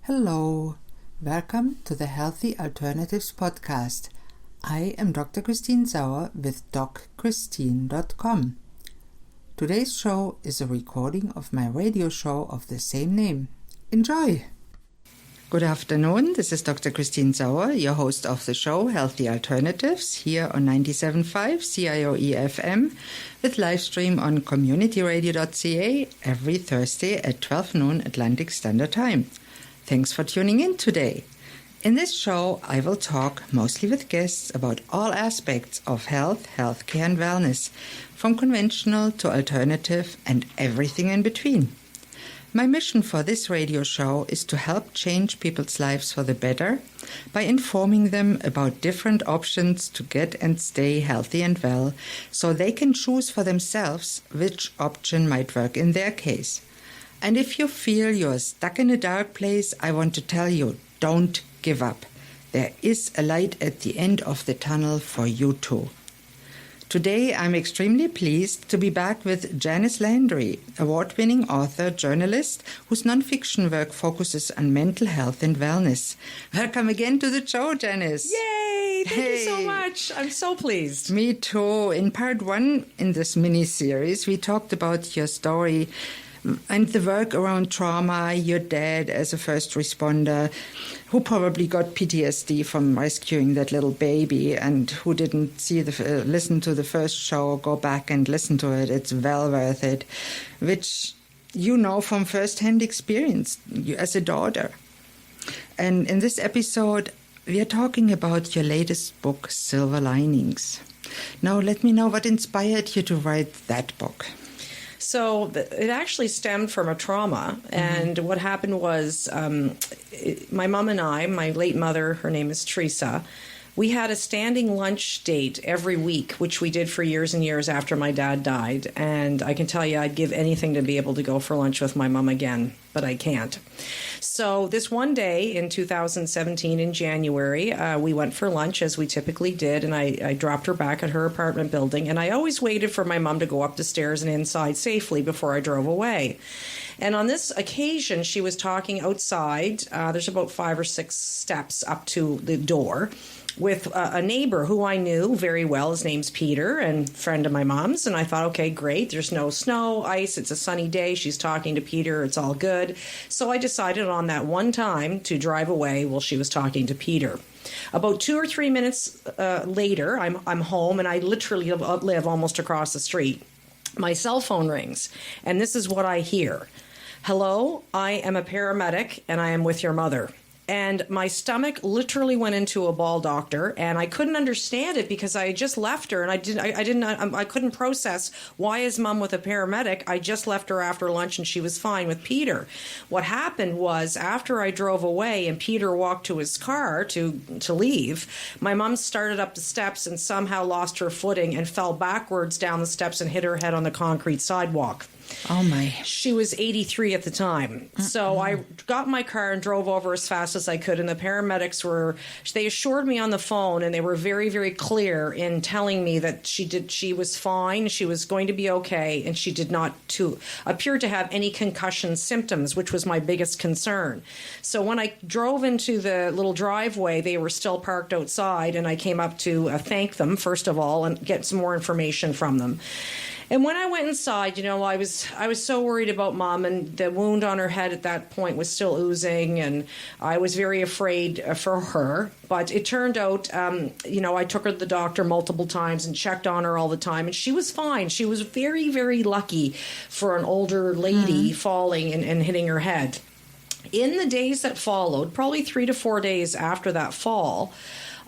Hello, welcome to the Healthy Alternatives podcast. I am Dr. Christine Sauer with DocChristine.com. Today's show is a recording of my radio show of the same name. Enjoy! Good afternoon, this is Dr. Christine Sauer, your host of the show Healthy Alternatives here on 97.5 CIOE FM with live stream on communityradio.ca every Thursday at 12 noon Atlantic Standard Time. Thanks for tuning in today. In this show, I will talk mostly with guests about all aspects of health, healthcare and wellness, from conventional to alternative and everything in between. My mission for this radio show is to help change people's lives for the better by informing them about different options to get and stay healthy and well so they can choose for themselves which option might work in their case. And if you feel you're stuck in a dark place, I want to tell you, don't give up. There is a light at the end of the tunnel for you too. Today, I'm extremely pleased to be back with Janice Landry, award-winning author, journalist, whose nonfiction work focuses on mental health and wellness. Welcome again to the show, Janice. Yay! Thank you so much. I'm so pleased. Me too. In part one in this mini-series, we talked about your story and the work around trauma, your dad as a first responder, who probably got PTSD from rescuing that little baby and who didn't listen to the first show, go back and listen to it. It's well worth it, which you know from first-hand experience as a daughter. And in this episode, we are talking about your latest book, Silver Linings. Now, let me know what inspired you to write that book. So it actually stemmed from a trauma. And what happened was my mom and I, my late mother, her name is Teresa, we had a standing lunch date every week, which we did for years and years after my dad died. And I can tell you, I'd give anything to be able to go for lunch with my mom again, but I can't. So this one day in 2017 in January, we went for lunch as we typically did, and I dropped her back at her apartment building. And I always waited for my mom to go up the stairs and inside safely before I drove away. And on this occasion, she was talking outside. There's about 5 or 6 steps up to the door with a neighbor who I knew very well. His name's Peter, and friend of my mom's. And I thought, okay, great. There's no snow, ice. It's a sunny day. She's talking to Peter. It's all good. So I decided on that one time to drive away while she was talking to Peter. About 2 or 3 minutes later, I'm home, and I literally live almost across the street. My cell phone rings, and this is what I hear. Hello, I am a paramedic, and I am with your mother. And my stomach literally went into a ball, doctor, and I couldn't understand it because I had just left her, and I couldn't process why is mom with a paramedic. I just left her after lunch, and she was fine with Peter. What happened was after I drove away and Peter walked to his car to leave, my mom started up the steps and somehow lost her footing and fell backwards down the steps and hit her head on the concrete sidewalk. Oh, my. She was 83 at the time. So I got in my car and drove over as fast as I could. And the paramedics they assured me on the phone, and they were very, very clear in telling me that she was fine, she was going to be okay, and she did not appear to have any concussion symptoms, which was my biggest concern. So when I drove into the little driveway, they were still parked outside, and I came up to thank them, first of all, and get some more information from them. And when I went inside, I was so worried about mom, and the wound on her head at that point was still oozing, and I was very afraid for her. But it turned out, I took her to the doctor multiple times and checked on her all the time, and she was fine. She was very, very lucky for an older lady falling and hitting her head. In the days that followed, probably 3 to 4 days after that fall,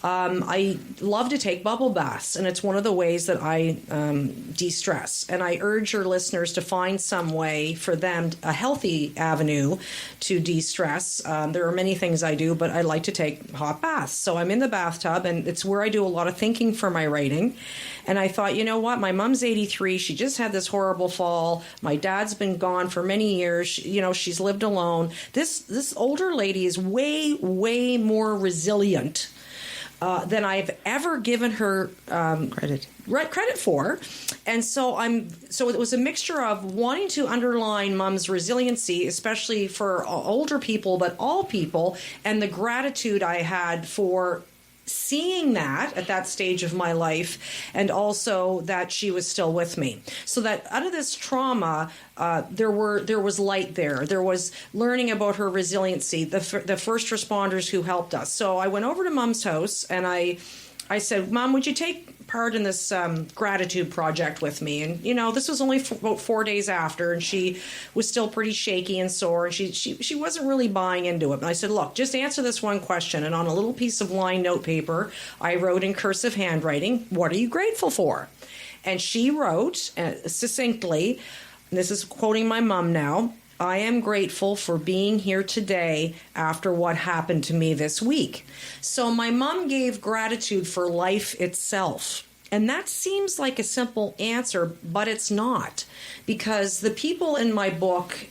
I love to take bubble baths, and it's one of the ways that I de-stress. And I urge your listeners to find some way for them, a healthy avenue to de-stress. There are many things I do, but I like to take hot baths. So I'm in the bathtub, and it's where I do a lot of thinking for my writing. And I thought, you know what? My mom's 83. She just had this horrible fall. My dad's been gone for many years. She's lived alone. This older lady is way, way more resilient than I've ever given her credit for. And so it was a mixture of wanting to underline Mom's resiliency, especially for older people, but all people, and the gratitude I had for seeing that at that stage of my life, and also that she was still with me. So that out of this trauma, there was light there. There was learning about her resiliency, the first responders who helped us. So I went over to Mom's house and I said, Mom, would you take part in this gratitude project with me? And, this was only about 4 days after, and she was still pretty shaky and sore, and she wasn't really buying into it. And I said, look, just answer this one question. And on a little piece of line note paper, I wrote in cursive handwriting, what are you grateful for? And she wrote succinctly, and this is quoting my mom now, I am grateful for being here today after what happened to me this week. So my mom gave gratitude for life itself. And that seems like a simple answer, but it's not. Because the people in my book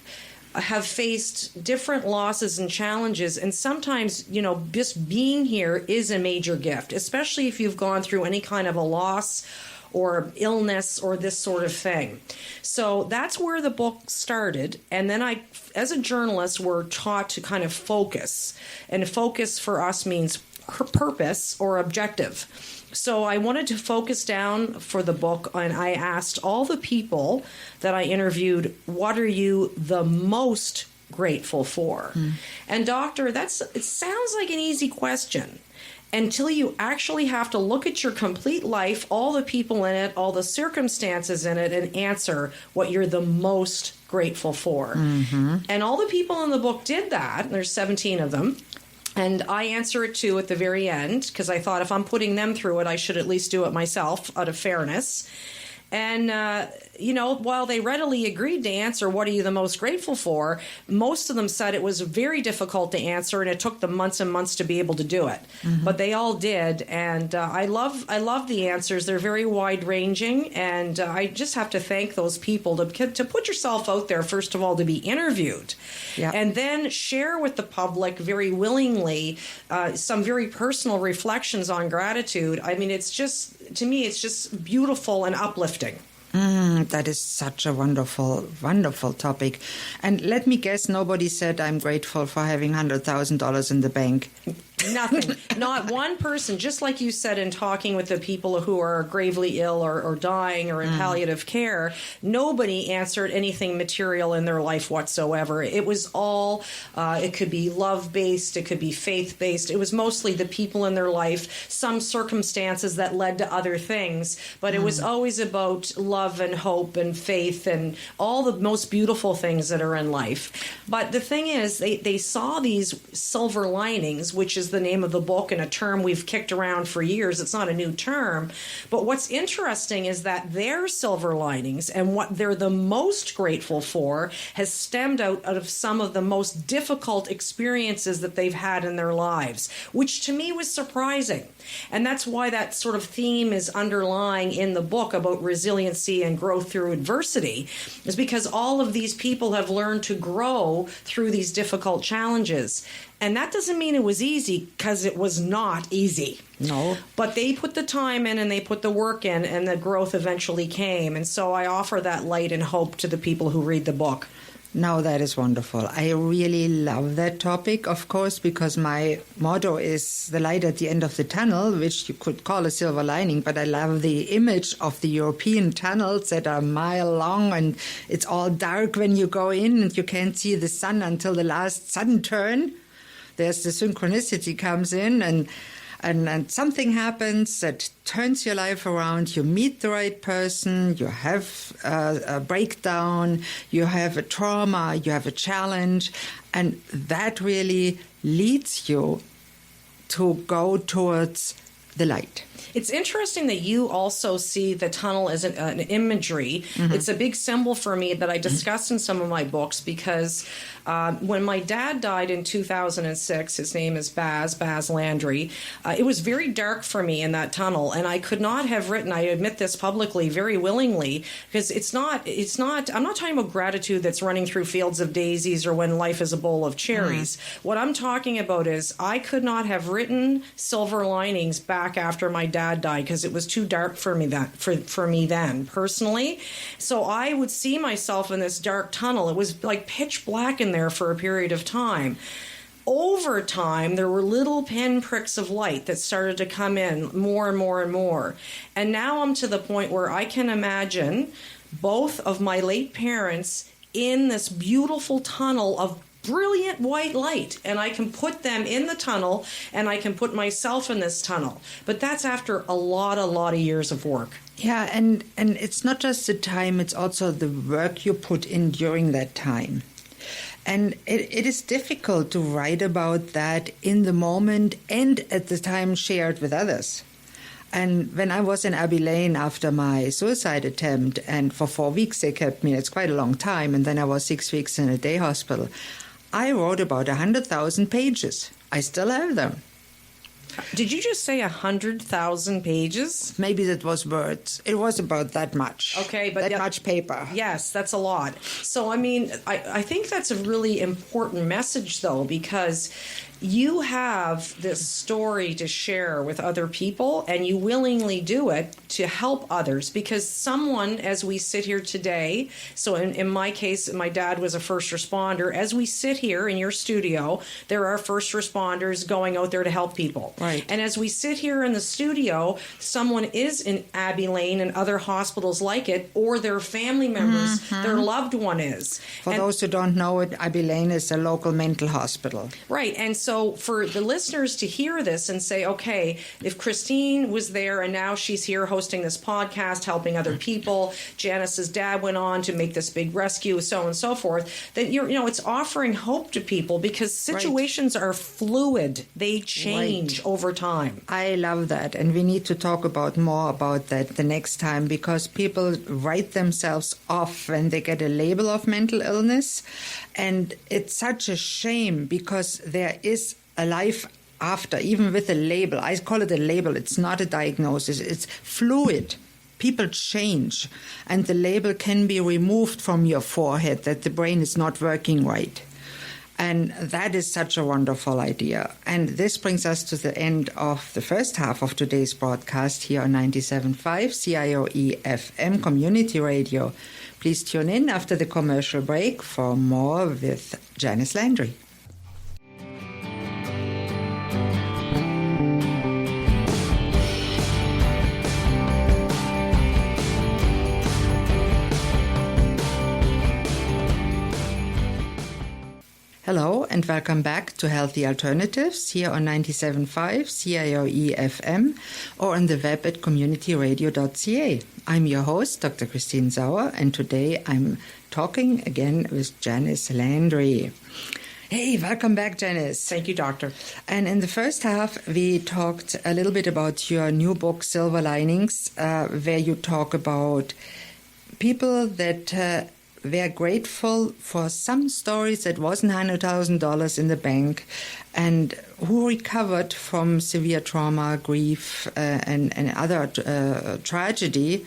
have faced different losses and challenges. And sometimes, just being here is a major gift, especially if you've gone through any kind of a loss or illness or this sort of thing. So that's where the book started. And then I, as a journalist, were taught to kind of focus. And focus for us means purpose or objective. So I wanted to focus down for the book, and I asked all the people that I interviewed, what are you the most grateful for? And doctor, it sounds like an easy question, until you actually have to look at your complete life, all the people in it, all the circumstances in it, and answer what you're the most grateful for. Mm-hmm. And all the people in the book did that. There's 17 of them. And I answer it too at the very end, because I thought if I'm putting them through it, I should at least do it myself out of fairness. And, while they readily agreed to answer, what are you the most grateful for? Most of them said it was very difficult to answer, and it took them months and months to be able to do it. Mm-hmm. But they all did. And I love the answers. They're very wide ranging. And I just have to thank those people to put yourself out there, first of all, to be interviewed. Yep. And then share with the public very willingly some very personal reflections on gratitude. I mean, to me, it's just beautiful and uplifting. That is such a wonderful, wonderful topic. And let me guess, nobody said I'm grateful for having $100,000 in the bank. Nothing. Not one person. Just like you said in talking with the people who are gravely ill or dying or in palliative care, nobody answered anything material in their life whatsoever. It was all, it could be love-based, it could be faith-based. It was mostly the people in their life, some circumstances that led to other things. But it was always about love and hope and faith and all the most beautiful things that are in life. But the thing is, they saw these silver linings, which is the name of the book and a term we've kicked around for years. It's not a new term. But what's interesting is that their silver linings and what they're the most grateful for has stemmed out of some of the most difficult experiences that they've had in their lives, which to me was surprising. And that's why that sort of theme is underlying in the book about resiliency and growth through adversity, is because all of these people have learned to grow through these difficult challenges. And that doesn't mean it was easy, because it was not easy. No. But they put the time in and they put the work in, and the growth eventually came. And so I offer that light and hope to the people who read the book. No, that is wonderful. I really love that topic, of course, because my motto is the light at the end of the tunnel, which you could call a silver lining. But I love the image of the European tunnels that are a mile long, and it's all dark when you go in and you can't see the sun until the last sudden turn. There's the synchronicity comes in, and something happens that turns your life around. You meet the right person, you have a breakdown, you have a trauma, you have a challenge, and that really leads you to go towards the light. It's interesting that you also see the tunnel as an imagery. Mm-hmm. It's a big symbol for me that I discuss in some of my books, because When my dad died in 2006, his name is Baz Landry, it was very dark for me in that tunnel, and I could not have written, I admit this publicly very willingly, because I'm not talking about gratitude that's running through fields of daisies or when life is a bowl of cherries. What I'm talking about is I could not have written Silver Linings back after my dad died because it was too dark for me then personally. So I would see myself in this dark tunnel. It was like pitch black in there for a period of time. Over time, there were little pinpricks of light that started to come in more and more and more. And now I'm to the point where I can imagine both of my late parents in this beautiful tunnel of brilliant white light, and I can put them in the tunnel and I can put myself in this tunnel. But that's after a lot of years of work. Yeah, and it's not just the time, it's also the work you put in during that time. And it is difficult to write about that in the moment and at the time shared with others. And when I was in Abbey Lane after my suicide attempt, and for 4 weeks they kept me, it's quite a long time, and then I was 6 weeks in a day hospital, I wrote about 100,000 pages. I still have them. Did you just say 100,000 pages? Maybe that was words. It was about that much. Okay, but that much paper. Yes, that's a lot. So, I mean, I think that's a really important message, though, because you have this story to share with other people, and you willingly do it to help others, because someone, as we sit here today, so in my case, my dad was a first responder. As we sit here in your studio, there are first responders going out there to help people. Right. And as we sit here in the studio, someone is in Abbey Lane and other hospitals like it, or their family members, their loved one is. For those who don't know it, Abbey Lane is a local mental hospital. Right. And so for the listeners to hear this and say, okay, if Christine was there and now she's here hosting this podcast, helping other people, Janice's dad went on to make this big rescue, so on and so forth, then it's offering hope to people, because situations are fluid. They change over time. I love that. And we need to talk more about that the next time, because people write themselves off when they get a label of mental illness. And it's such a shame, because there is a life after, even with a label. I call it a label. It's not a diagnosis. It's fluid. People change. And the label can be removed from your forehead that the brain is not working right. And that is such a wonderful idea. And this brings us to the end of the first half of today's broadcast here on 97.5 CIOE FM Community Radio. Please tune in after the commercial break for more with Janice Landry. Hello and welcome back to Healthy Alternatives here on 97.5 CIOE FM or on the web at communityradio.ca. I'm your host, Dr. Christine Sauer, and today I'm talking again with Janice Landry. Hey, welcome back, Janice. Thank you, Doctor. And in the first half, we talked a little bit about your new book, Silver Linings, where you talk about people that were grateful for some stories that wasn't $100,000 in the bank, and who recovered from severe trauma, grief, and other tragedy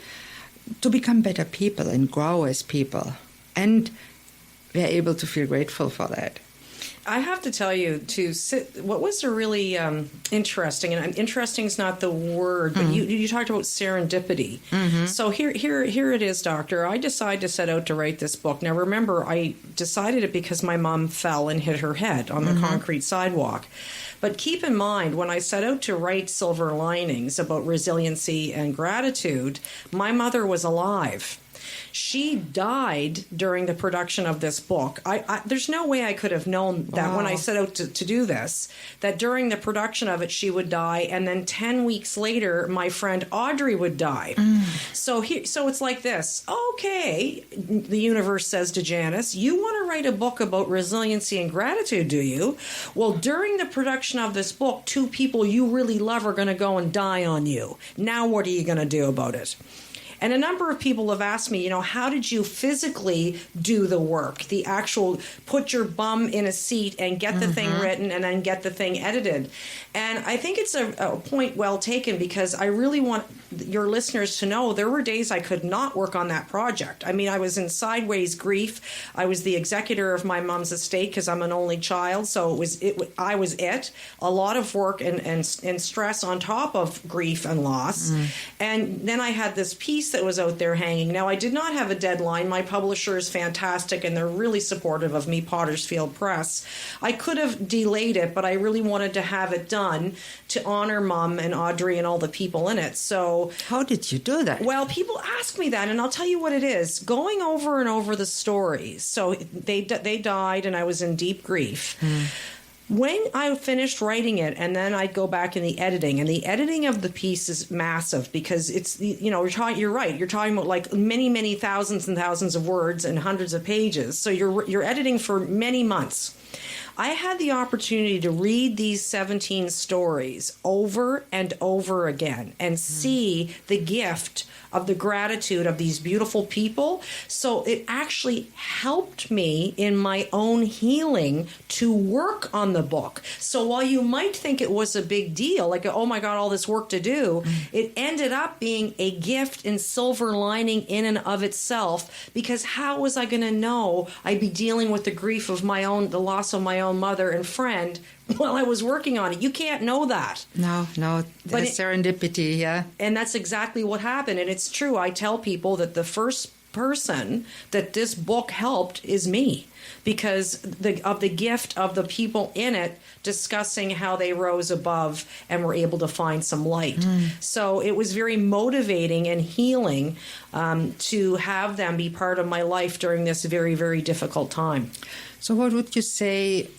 to become better people and grow as people. And we're able to feel grateful for that. I have to tell you, what was really interesting, and interesting is not the word, but you talked about serendipity. Mm-hmm. So here it is, Doctor. I decided to set out to write this book. Now, remember, I decided it because my mom fell and hit her head on the concrete sidewalk. But keep in mind, when I set out to write Silver Linings about resiliency and gratitude, my mother was alive. She died during the production of this book. There's no way I could have known that when I set out to do this, that during the production of it, she would die. And then 10 weeks later, my friend Audrey would die. So it's like this. Okay, the universe says to Janice, you want to write a book about resiliency and gratitude, do you? Well, during the production of this book, 2 people you really love are going to go and die on you. Now what are you going to do about it? And a number of people have asked me, how did you physically do the work, the actual put your bum in a seat and get the thing written and then get the thing edited? And I think it's a point well taken, because I really want your listeners to know there were days I could not work on that project. I mean, I was in sideways grief. I was the executor of my mom's estate because I'm an only child. So I was a lot of work and stress on top of grief and loss. And then I had this piece that was out there hanging. Now, I did not have a deadline. My publisher is fantastic, and they're really supportive of me, Pottersfield Press. I could have delayed it, but I really wanted to have it done to honor Mom and Audrey and all the people in it. So how did you do that? Well, people ask me that, and I'll tell you what it is. Going over and over the stories. So they died, and I was in deep grief. When I finished writing it, and then I'd go back in the editing, and the editing of the piece is massive, because it's, you're right. You're talking about like many, many thousands and thousands of words and hundreds of pages. So you're editing for many months. I had the opportunity to read these 17 stories over and over again and see the gift of the gratitude of these beautiful people. So it actually helped me in my own healing to work on the book. So while you might think it was a big deal, like, oh my God, all this work to do, it ended up being a gift and silver lining in and of itself, because how was I going to know I'd be dealing with the grief of the loss of my own mother and friend while I was working on it? You can't know that. No, there's serendipity, yeah. And that's exactly what happened. And it's true. I tell people that the first person that this book helped is me, because of the gift of the people in it discussing how they rose above and were able to find some light. So it was very motivating and healing to have them be part of my life during this very, very difficult time. So what would you say,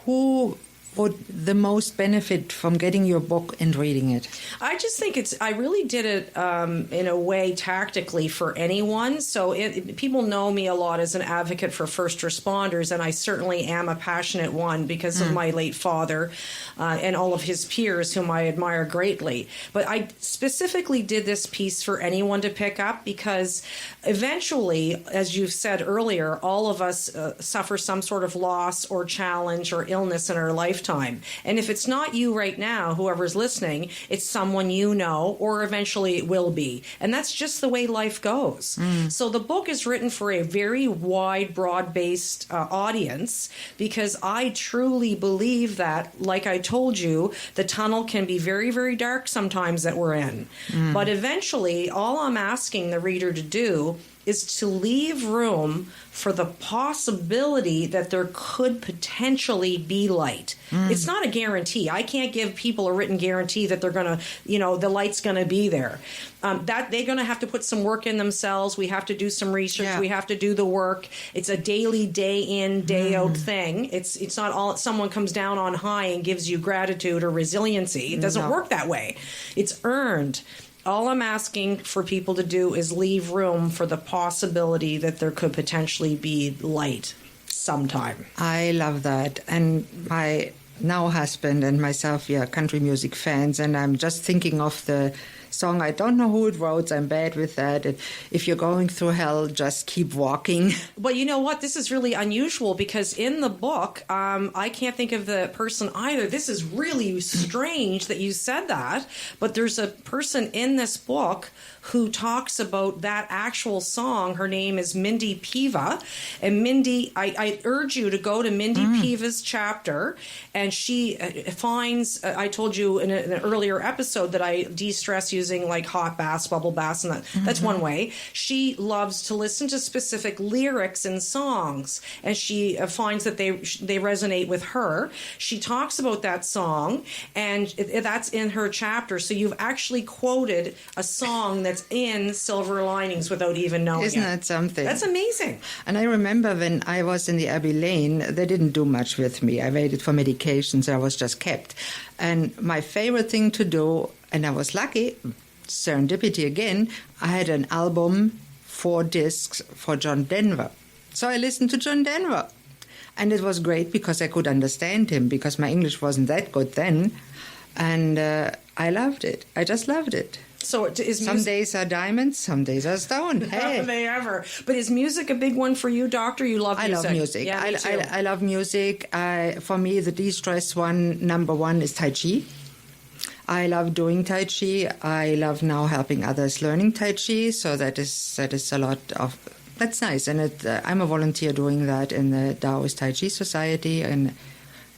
who would the most benefit from getting your book and reading it? I just think I really did it in a way tactically for anyone. So people know me a lot as an advocate for first responders, and I certainly am a passionate one because of my late father and all of his peers, whom I admire greatly. But I specifically did this piece for anyone to pick up, because eventually, as you've said earlier, all of us suffer some sort of loss or challenge or illness in our lifetime. And if it's not you right now, whoever's listening, it's someone you know, or eventually it will be. And that's just the way life goes. So the book is written for a very wide, broad-based audience, because I truly believe that, like I told you, the tunnel can be very, very dark sometimes that we're in. But eventually, all I'm asking the reader to do is to leave room for the possibility that there could potentially be light. It's not a guarantee. I can't give people a written guarantee that they're going to, the light's going to be there. That they're going to have to put some work in themselves. We have to do some research. Yeah. We have to do the work. It's a daily, day in, day out thing. It's not all someone comes down on high and gives you gratitude or resiliency. It doesn't work that way. It's earned. All I'm asking for people to do is leave room for the possibility that there could potentially be light sometime. I love that. And my now husband and myself, we are country music fans, and I'm just thinking of the song. I don't know who it wrote. I'm bad with that. If you're going through hell, just keep walking. But you know what? This is really unusual, because in the book, I can't think of the person either. This is really strange that you said that. But there's a person in this book who talks about that actual song. Her name is Mindy Piva. And Mindy, I urge you to go to Mindy Piva's chapter. And she finds, I told you in an earlier episode that I de-stress using like hot baths, bubble baths, and that's one way. She loves to listen to specific lyrics in songs, and she finds that they resonate with her. She talks about that song, and that's in her chapter. So you've actually quoted a song that's in Silver Linings without even knowing Isn't that something? That's amazing. And I remember when I was in the Abbey Lane, they didn't do much with me. I waited for medications. I was just kept. And my favorite thing to do, and I was lucky, serendipity again, I had an album, 4 discs for John Denver. So I listened to John Denver. And it was great because I could understand him, because my English wasn't that good then. And I loved it. I just loved it. So is some days are diamonds, some days are stone. Hey. Are they ever? But is music a big one for you, Doctor? You love music. I love music. Yeah, me too. I love music. For me, the de-stress number one is Tai Chi. I love doing Tai Chi. I love now helping others learning Tai Chi. So that is a lot of. That's nice, and I'm a volunteer doing that in the Taoist Tai Chi Society, and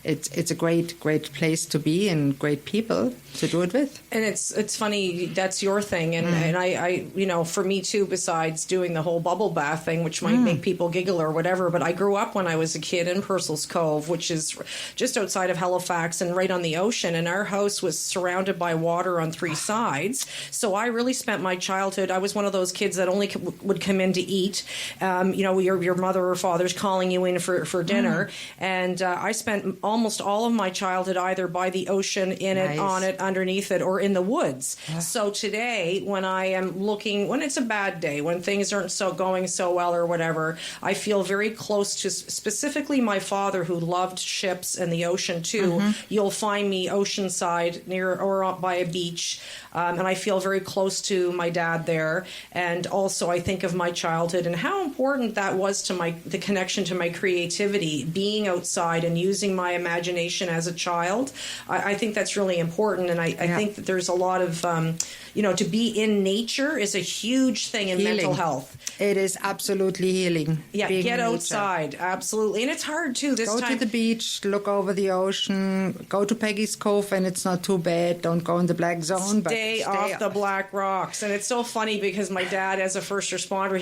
it's a great place to be and great people to do it with. And it's funny, that's your thing, and I for me too, besides doing the whole bubble bath thing, which might make people giggle or whatever, but I grew up when I was a kid in Purcell's Cove, which is just outside of Halifax and right on the ocean, and our house was surrounded by water on three sides. So I really spent my childhood, I was one of those kids that only would come in to eat. Your mother or father's calling you in for dinner, and I spent almost all of my childhood either by the ocean, in it, on it, underneath it, or in the woods. So today, when I am looking, when it's a bad day, when things aren't going so well or whatever, I feel very close to specifically my father, who loved ships and the ocean too. You'll find me oceanside near or by a beach, and I feel very close to my dad there. And also I think of my childhood and how important that was to the connection to my creativity, being outside and using my imagination as a child. I think that's really important, and I think that there's a lot of, to be in nature is a huge thing in mental health. It is absolutely healing. Yeah, get outside, absolutely. And it's hard too this time. Go to the beach, look over the ocean, go to Peggy's Cove, and it's not too bad. Don't go in the black zone. Stay off the black rocks. And it's so funny because my dad, as a first responder,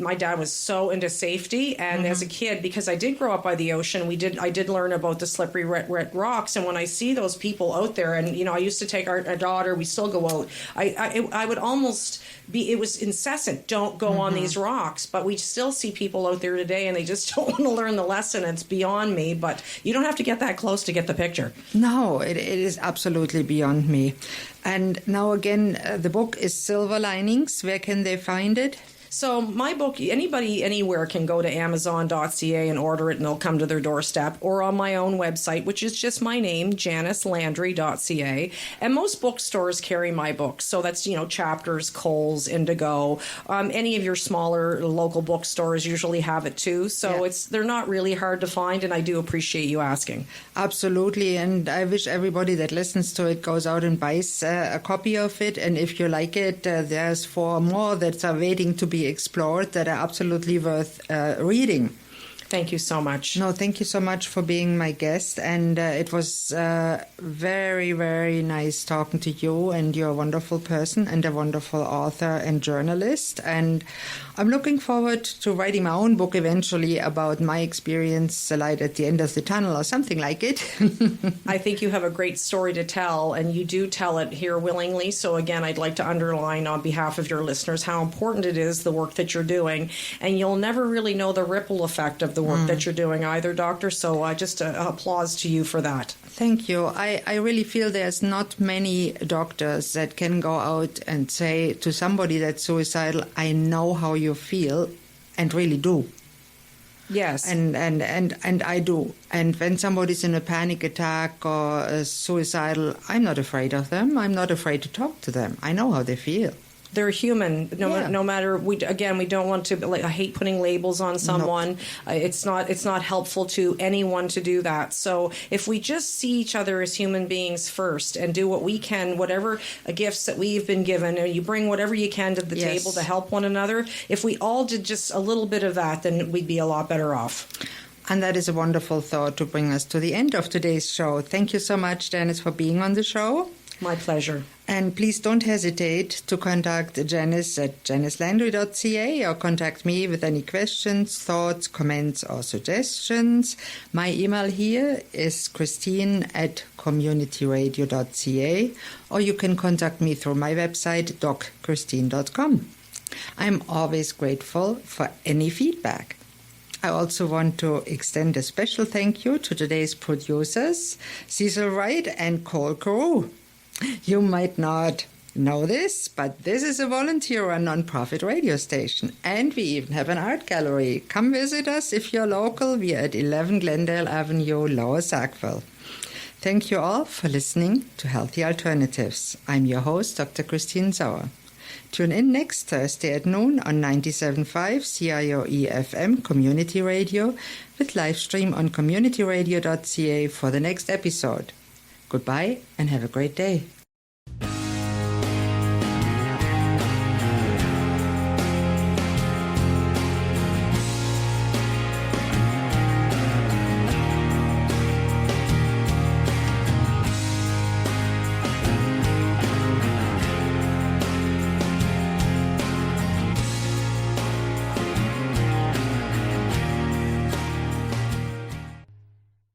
my dad was so into safety. And as a kid, because I did grow up by the ocean, I did learn about the slippery red rocks. And when I see those people out there, and I used to take our daughter, we still go out. I would almost be. It was incessant. Don't go on these rocks. But we still see people out there today, and they just don't want to learn the lesson. It's beyond me. But you don't have to get that close to get the picture. No, it is absolutely beyond me. And now again, the book is Silver Linings. Where can they find it? So my book, anybody anywhere can go to Amazon.ca and order it, and it'll come to their doorstep, or on my own website, which is just my name, JaniceLandry.ca. And most bookstores carry my books. So that's, Chapters, Kohl's, Indigo. Any of your smaller local bookstores usually have it too. So they're not really hard to find, and I do appreciate you asking. Absolutely. And I wish everybody that listens to it goes out and buys a copy of it. And if you like it, there's 4 more that are waiting to be explored that are absolutely worth reading. Thank you so much. No, thank you so much for being my guest. And it was very, very nice talking to you. And you're a wonderful person and a wonderful author and journalist. And I'm looking forward to writing my own book eventually about my experience, the light at the end of the tunnel or something like it. I think you have a great story to tell, and you do tell it here willingly. So again, I'd like to underline on behalf of your listeners how important it is, the work that you're doing. And you'll never really know the ripple effect of the work that you're doing either, Doctor. So just applause to you for that. Thank you. I really feel there's not many doctors that can go out and say to somebody that's suicidal, I know how you feel, and really do. Yes. And I do. And when somebody's in a panic attack or suicidal, I'm not afraid of them. I'm not afraid to talk to them. I know how they feel. They're human. No matter. We don't want to. I hate putting labels on someone. No. It's not helpful to anyone to do that. So if we just see each other as human beings first and do what we can, whatever gifts that we've been given, and you bring whatever you can to the table to help one another. If we all did just a little bit of that, then we'd be a lot better off. And that is a wonderful thought to bring us to the end of today's show. Thank you so much, Janice, for being on the show. My pleasure. And please don't hesitate to contact Janice at janicelandry.ca or contact me with any questions, thoughts, comments, or suggestions. My email here is christine@communityradio.ca, or you can contact me through my website, docchristine.com. I'm always grateful for any feedback. I also want to extend a special thank you to today's producers, Cecil Wright and Cole Carew. You might not know this, but this is a volunteer-run non-profit radio station, and we even have an art gallery. Come visit us if you're local. We're at 11 Glendale Avenue, Lower Sackville. Thank you all for listening to Healthy Alternatives. I'm your host, Dr. Christine Sauer. Tune in next Thursday at noon on 97.5 CIOE FM Community Radio with live stream on communityradio.ca for the next episode. Goodbye and have a great day.